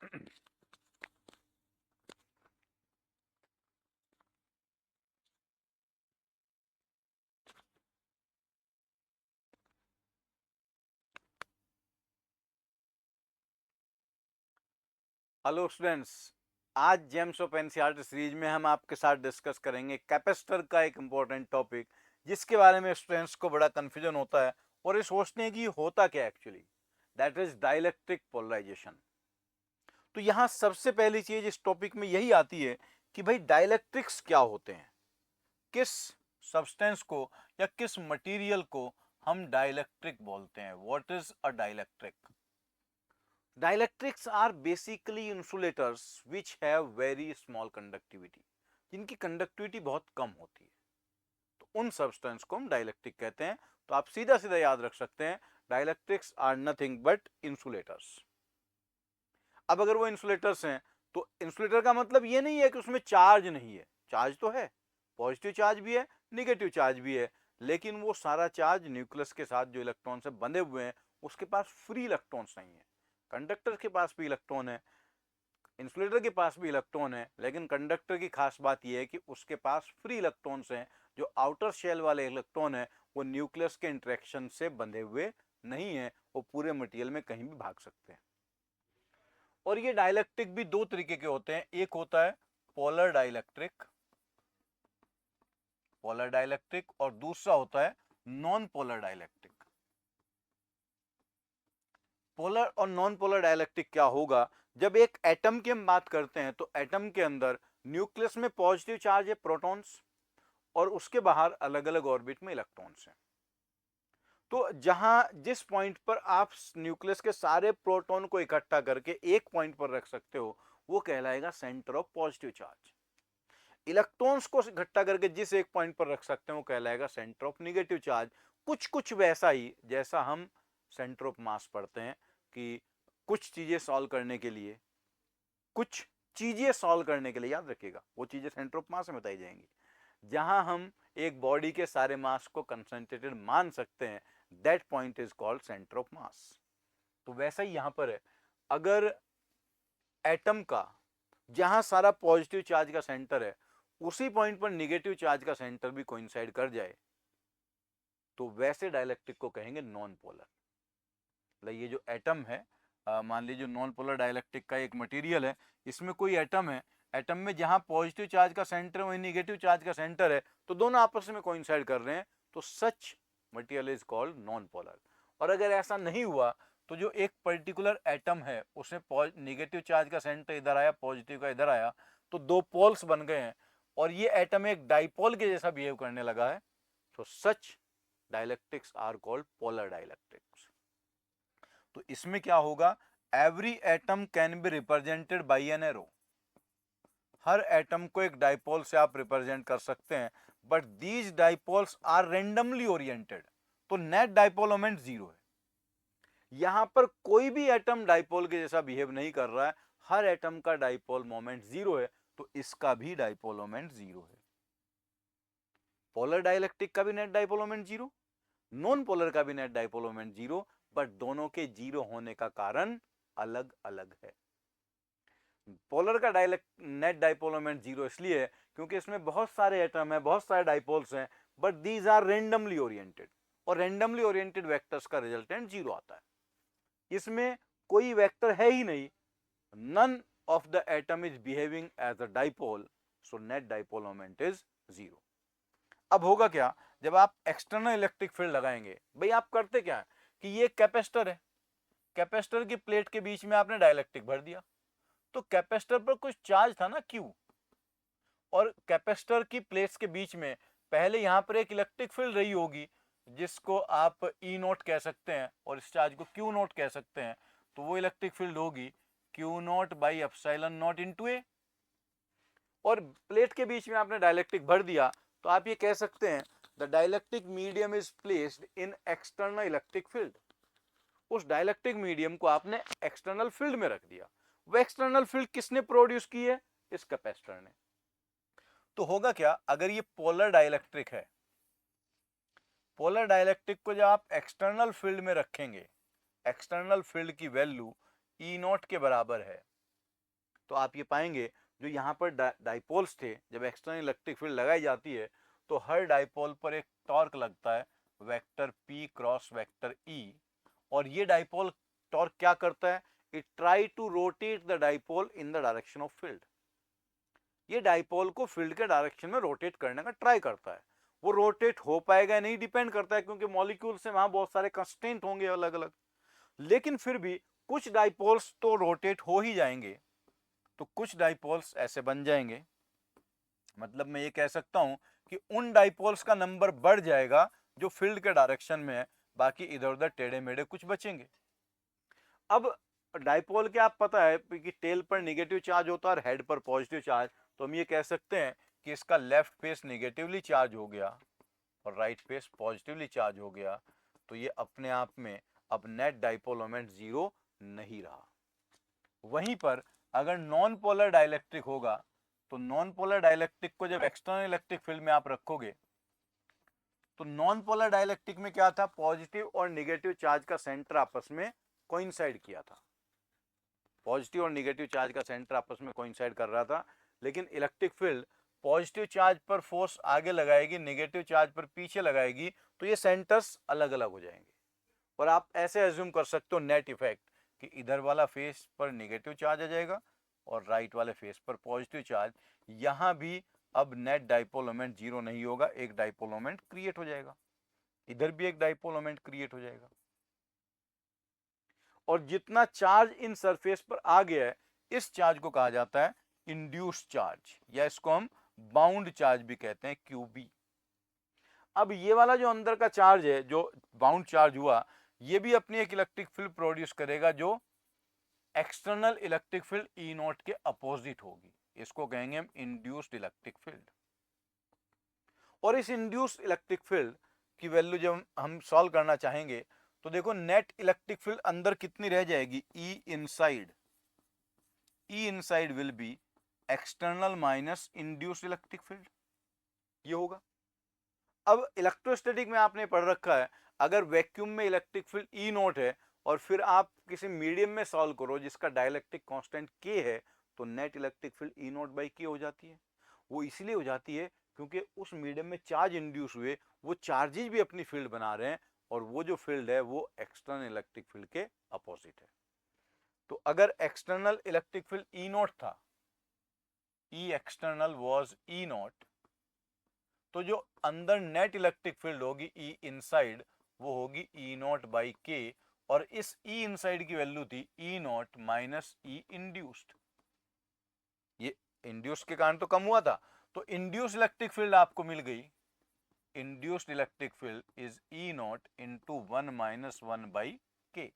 Hello students, आज James of NCERT series में हम आपके साथ डिस्कस करेंगे कैपेसिटर का एक इम्पोर्टेंट टॉपिक, जिसके बारे में स्टूडेंट्स को बड़ा कन्फ्यूजन होता है और ये सोचते हैं कि होता क्या actually, that is dielectric polarisation. तो यहाँ सबसे पहली चीज इस टॉपिक में यही आती है कि भाई डाइलेक्ट्रिक्स क्या होते हैं, किस सब्सटेंस को या किस मटेरियल को हम डाइलेक्ट्रिक बोलते हैं। What is a dielectric? Dielectrics are basically insulators which have very small conductivity, जिनकी कंडक्टिविटी बहुत कम होती है, तो उन सब्सटेंस को हम डाइलेक्ट्रिक कहते हैं। तो आप सीधा सीधा याद रख सकते हैं, dielectrics are nothing but insulators. अब अगर वो इंसुलेटर्स हैं तो इंसुलेटर का मतलब ये नहीं है कि उसमें चार्ज नहीं है, चार्ज तो है, पॉजिटिव चार्ज भी है, निगेटिव चार्ज भी है, लेकिन वो सारा चार्ज न्यूक्लियस के साथ जो इलेक्ट्रॉन से बंधे हुए हैं उसके पास फ्री इलेक्ट्रॉन्स नहीं है। कंडक्टर के पास भी इलेक्ट्रॉन है, इंसुलेटर के पास भी इलेक्ट्रॉन है, लेकिन कंडक्टर की खास बात यह है कि उसके पास फ्री इलेक्ट्रॉन्स हैं। जो आउटर शेल वाले इलेक्ट्रॉन है वो न्यूक्लियस के इंटरेक्शन से बंधे हुए नहीं है, वो पूरे मटेरियल में कहीं भी भाग सकते हैं। और ये डाइलेक्ट्रिक भी दो तरीके के होते हैं, एक होता है पोलर डाइलेक्ट्रिक, पोलर डाइलेक्ट्रिक, और दूसरा होता है नॉन पोलर डाइलेक्ट्रिक। पोलर और नॉन पोलर डाइलेक्ट्रिक क्या होगा? जब एक एटम की हम बात करते हैं तो एटम के अंदर न्यूक्लियस में पॉजिटिव चार्ज है, प्रोटॉन्स, और उसके बाहर अलग अलग ऑर्बिट में इलेक्ट्रॉन्स हैं। तो जहां जिस पॉइंट पर आप न्यूक्लियस के सारे प्रोटॉन को इकट्ठा करके एक पॉइंट पर रख सकते हो वो कहलाएगा centre of positive charge. Electrons को इकट्ठा करके जिस एक पॉइंट पर रख सकते हैं वो कहलाएगा सेंटर ऑफ निगेटिव चार्ज। कुछ कुछ वैसा ही जैसा हम सेंटर ऑफ मास पढ़ते हैं कि कुछ चीजें सॉल्व करने के लिए, कुछ चीजें सॉल्व करने के लिए, याद रखिएगा वो चीजें सेंटर ऑफ मास में बताई जाएंगी। जहां हम एक बॉडी के सारे मास को कंसंट्रेटेड मान सकते हैं, that point is called centre of mass. तो वैसा ही यहां पर है, अगर एटम का जहां सारा पॉजिटिव चार्ज का सेंटर है उसी पॉइंट पर निगेटिव चार्ज का सेंटर भी कोइंसाइड कर जाए तो वैसे डाइलेक्ट्रिक को कहेंगे नॉन पोलर। मतलब ये जो एटम है, मान लीजिए नॉन पोलर डाइलेक्ट्रिक का एक मटेरियल है, इसमें कोई एटम है, एटम में जहां पॉजिटिव चार्ज का सेंटर है वहीं निगेटिव चार्ज का सेंटर है, तो दोनों आपस में कोइंसाइड कर रहे हैं, तो such material is called non polar. और अगर ऐसा नहीं हुआ तो जो एक पर्टिकुलर एटम है उसमें निगेटिव चार्ज का सेंटर इधर आया, पॉजिटिव का इधर आया, तो दो पोल्स बन गए हैं और ये एटम एक डाइपोल के जैसा बिहेव करने लगा है, तो such dielectrics are called polar dielectrics. तो इसमें क्या होगा, every atom can be represented by an arrow. हर एटम को एक डाइपोल से आप रिप्रेजेंट कर सकते हैं, but these dipoles are randomly oriented, तो नेट डाइपोल मोमेंट जीरो है। यहां पर कोई भी एटम डाइपोल के जैसा बिहेव नहीं कर रहा है, हर एटम का डाइपोल मोमेंट जीरो है, तो इसका भी डाइपोल मोमेंट जीरो है। पोलर डाइलेक्ट्रिक का भी net dipole moment zero, non polar का भी net dipole moment zero, but दोनों के जीरो होने का कारण अलग अलग है। पोलर का नेट डाइपोल मोमेंट जीरो इसलिए है क्योंकि इसमें बहुत सारे एटम है, बहुत सारे डाइपोल्स हैं, but these are randomly oriented, और रेंडमली ओरिएंटेड वेक्टर्स का रिजल्टेंट जीरो आता है। इसमें कोई वेक्टर है ही नहीं, none of the atom is behaving as a dipole, so net dipole moment is zero. अब होगा क्या, जब आप एक्सटर्नल इलेक्ट्रिक फील्ड लगाएंगे, भाई आप करते क्या है कि ये कैपेसिटर है, कैपेसिटर की प्लेट के बीच में आपने डाइलेक्ट्रिक भर दिया, तो कैपेसिटर पर कुछ चार्ज था ना, क्यू, और कैपेसिटर की प्लेट्स के बीच में पहले यहां पर एक इलेक्ट्रिक फील्ड रही होगी जिसको आप ई नोट कह सकते हैं और इस चार्ज को क्यू नोट कह सकते हैं। तो वो इलेक्ट्रिक फील्ड होगी Q note by epsilon naught into A, और प्लेट के बीच में आपने डाइलेक्ट्रिक भर दिया, तो आप ये कह सकते हैं the dielectric medium is placed in external electric field. उस डाइलेक्ट्रिक मीडियम को आपने एक्सटर्नल फील्ड में रख दिया। वो एक्सटर्नल फील्ड किसने प्रोड्यूस की है? इस कैपेसिटर ने। तो होगा क्या, अगर ये पोलर डाइलेक्ट्रिक है, पोलर डाइलेक्ट्रिक को जब आप एक्सटर्नल फील्ड में रखेंगे, एक्सटर्नल फील्ड की वैल्यू ई नॉट के बराबर है, तो आप ये पाएंगे जो यहाँ पर डाइपोल्स थे, जब एक्सटर्नल इलेक्ट्रिक फील्ड लगाई जाती है तो हर डाइपोल पर एक टॉर्क लगता है vector P cross vector E, और ये डाइपोल टॉर्क क्या करता है, it try to rotate the dipole in the direction of field. ये डाइपोल को फील्ड के डायरेक्शन में रोटेट करने का ट्राई करता है। वो रोटेट हो पाएगा नहीं डिपेंड करता है, क्योंकि मॉलिक्यूल से वहां बहुत सारे कंस्ट्रेंट होंगे अलग अलग, लेकिन फिर भी कुछ डाइपोल्स तो रोटेट हो ही जाएंगे। तो कुछ डाइपोल्स ऐसे बन जाएंगे, मतलब मैं ये कह सकता हूं कि उन डाइपोल्स का नंबर बढ़ जाएगा जो फील्ड के डायरेक्शन में है, बाकी इधर उधर टेढ़े मेढ़े कुछ बचेंगे। अब डाइपोल के आप पता है कि टेल पर नेगेटिव चार्ज होता है और हेड पर पॉजिटिव चार्ज, तो हम ये कह सकते हैं कि इसका लेफ्ट फेस नेगेटिवली चार्ज हो गया और राइट फेस पॉजिटिवली चार्ज हो गया, तो ये अपने आप में अब नेट डाइपोल मोमेंट जीरो नहीं रहा। वहीं पर अगर नॉन पोलर डाइलेक्ट्रिक होगा तो नॉन पोलर डाइलेक्ट्रिक को जब एक्सटर्नल इलेक्ट्रिक फील्ड में आप रखोगे तो नॉन पोलर डाइलेक्ट्रिक में क्या था, पॉजिटिव और नेगेटिव चार्ज का सेंटर आपस में कोइंसाइड किया था, पॉजिटिव और नेगेटिव चार्ज का सेंटर आपस में कोइंसाइड कर रहा था। लेकिन इलेक्ट्रिक फील्ड पॉजिटिव चार्ज पर फोर्स आगे लगाएगी, नेगेटिव चार्ज पर पीछे लगाएगी, तो ये सेंटर्स अलग अलग हो जाएंगे। और आप ऐसे एज्यूम कर सकते हो नेट इफेक्ट कि इधर वाला फेस पर नेगेटिव चार्ज आ जाएगा और राइट वाले फेस पर पॉजिटिव चार्ज। यहां भी अब नेट डाइपोल मोमेंट जीरो नहीं होगा, एक डाइपोल मोमेंट क्रिएट हो जाएगा, इधर भी एक डाइपोल मोमेंट क्रिएट हो जाएगा। और जितना चार्ज इन सरफेस पर आ गया है इस चार्ज को कहा जाता है इंड्यूस्ड चार्ज, या इसको हम बाउंड चार्ज भी कहते हैं, QB। अब ये वाला जो अंदर का चार्ज है जो बाउंड चार्ज हुआ, ये भी अपनी एक इलेक्ट्रिक फील्ड प्रोड्यूस करेगा जो external electric field E not के अपोजिट होगी, इसको कहेंगे हम इंड्यूस्ड इलेक्ट्रिक फील्ड। और इस इंड्यूस्ड इलेक्ट्रिक फील्ड की वैल्यू जब हम सॉल्व करना चाहेंगे तो देखो नेट इलेक्ट्रिक फील्ड अंदर कितनी रह जाएगी, E inside will be external minus induced electric field, ये होगा। अब इलेक्ट्रोस्टैटिक में आपने पढ़ रखा है अगर वैक्यूम में इलेक्ट्रिक फील्ड E नॉट है और फिर आप किसी मीडियम में सॉल्व करो जिसका डाइलेक्ट्रिक कांस्टेंट K है, तो net electric field E not by K हो जाती है। वो इसलिए हो जाती है क्योंकि उस मीडियम में चार्ज इंड्यूस हुए, वो चार्जेज भी अपनी फील्ड बना रहे हैं और वो जो फील्ड है वो एक्सटर्नल इलेक्ट्रिक फील्ड के अपोजिट है। तो अगर external electric field E not था, E external was E not, तो जो अंदर नेट इलेक्ट्रिक फील्ड होगी E इनसाइड वो होगी E नॉट बाई K, और इस E इनसाइड की वैल्यू थी E not minus E induced. ये इंड्यूस्ड के कारण तो कम हुआ था, तो इंड्यूस्ड इलेक्ट्रिक फील्ड आपको मिल गई, induced electric field is E not into 1 minus 1 by K।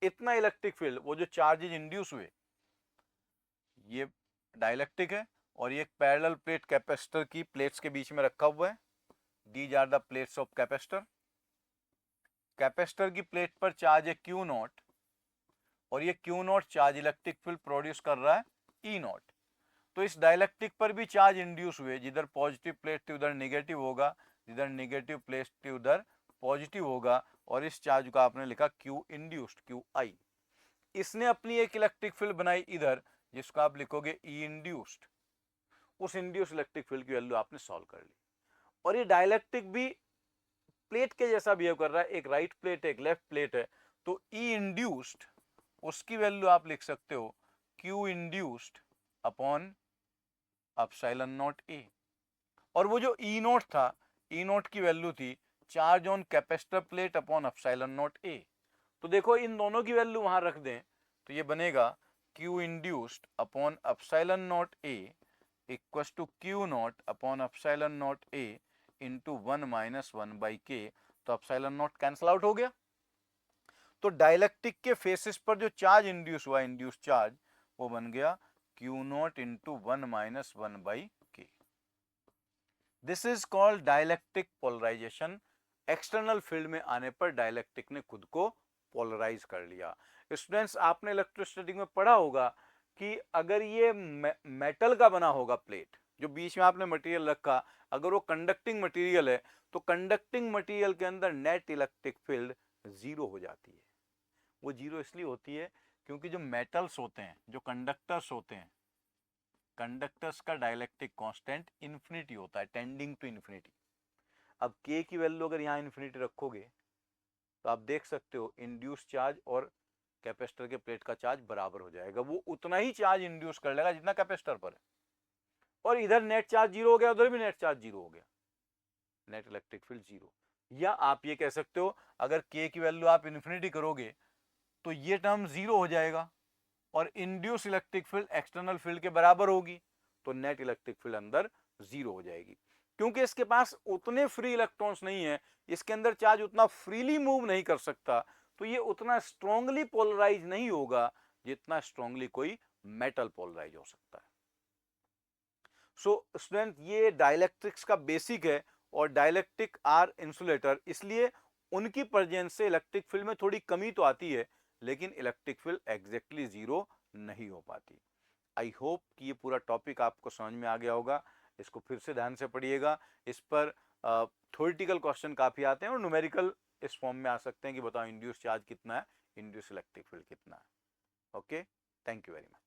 इतना इलेक्ट्रिक फील्ड, वो जो चार्जेज इंड्यूस हुए, ये डाइलेक्ट्रिक है और ये पैरेलल प्लेट कैपेसिटर की प्लेट्स के बीच में रखा हुआ है, these are the plates of capacitor. Capacitor की प्लेट पर चार्ज है Q नॉट और ये Q naught charge electric field produce कर रहा है E नॉट। तो इस डाइलेक्ट्रिक पर भी चार्ज इंड्यूस हुए, जिधर पॉजिटिव प्लेट थी उधर नेगेटिव होगा, जिधर नेगेटिव प्लेट थी उधर पॉजिटिव होगा, और इस चार्ज का आपने लिखा Q इंड्यूस्ड, QI। इसने अपनी एक इलेक्ट्रिक फील्ड बनाई इधर जिसको आप लिखोगे E इंड्यूस्ड। उस इंड्यूस्ड इलेक्ट्रिक फील्ड की वैल्यू आपने सॉल्व कर ली। और ये डाइलेक्ट्रिक भी प्लेट के जैसा बिहेव कर रहा है, एक राइट प्लेट है एक लेफ्ट प्लेट है, तो E इंड्यूस्ड उसकी वैल्यू आप लिख सकते हो Q induced upon epsilon naught A। और वो जो E नॉट था, E नॉट की वैल्यू थी charge on capacitor plate upon epsilon naught A। तो देखो इन दोनों की वैल्यू वहां रख दें तो ये बनेगा Q induced upon epsilon naught A equals to Q naught upon epsilon naught A into 1 minus 1 by K। तो एप्सिलॉन नॉट कैंसल आउट हो गया। तो डाइलेक्ट्रिक के फेसेस पर जो चार्ज इंड्यूस हुआ, इंड्यूस चार्ज, वो बन गया Q naught into 1 minus 1 by K। This is called dielectric polarisation. External field में आने पर डाइलेक्ट्रिक ने खुद को पोलराइज कर लिया। स्टूडेंट्स आपने इलेक्ट्रोस्टैटिक में पढ़ा होगा कि अगर ये मेटल का बना होगा प्लेट, जो बीच में आपने मटेरियल रखा, अगर वो कंडक्टिंग मटेरियल है तो कंडक्टिंग मटेरियल के अंदर नेट इलेक्ट्रिक फील्ड जीरो हो जाती है। वो जीरो इसलिए होती है क्योंकि जो मेटल्स होते हैं, जो कंडक्टर्स होते हैं, कंडक्टर्स का डाइलेक्ट्रिक कांस्टेंट इन्फिनिटी होता है, टेंडिंग टू इन्फिनिटी। अब के की वैल्यू अगर यहाँ इन्फिनिटी रखोगे तो आप देख सकते हो इंड्यूस चार्ज और कैपेसिटर के प्लेट का चार्ज बराबर हो जाएगा, वो उतना ही चार्ज इंड्यूस कर लेगा जितना कैपेसिटर पर है, और इधर नेट चार्ज जीरो हो गया, उधर भी नेट चार्ज जीरो हो गया, नेट इलेक्ट्रिक फील्ड जीरो। या आप ये कह सकते हो अगर के की वैल्यू आप इन्फिनिटी करोगे तो ये टर्म जीरो हो जाएगा और induce electric field external field के बराबर होगी, तो नेट इलेक्ट्रिक फील्ड अंदर जीरो हो जाएगी। क्योंकि इसके पास उतने फ्री इलेक्ट्रॉन्स नहीं है, इसके अंदर चार्ज उतना फ्रीली मूव नहीं कर सकता, तो ये उतना स्ट्रांगली पोलराइज नहीं होगा जितना स्ट्रांगली कोई मेटल पोलराइज हो सकता है। सो स्टूडेंट, ये डाइलेक्ट्रिक्स का बेसिक है, और डाइलेक्ट्रिक आर इंसुलेटर, इसलिए उनकी प्रेजेंस से इलेक्ट्रिक फील्ड में थोड़ी कमी तो आती है, लेकिन इलेक्ट्रिक फील्ड एग्जैक्टली जीरो नहीं हो पाती। आई होप कि ये पूरा टॉपिक आपको समझ में आ गया होगा। इसको फिर से ध्यान से पढ़िएगा, इस पर थ्योरेटिकल क्वेश्चन काफ़ी आते हैं और न्यूमेरिकल इस फॉर्म में आ सकते हैं कि बताओ इंड्यूस चार्ज कितना है, इंड्यूस इलेक्ट्रिक फील्ड कितना है। Okay, thank you very much.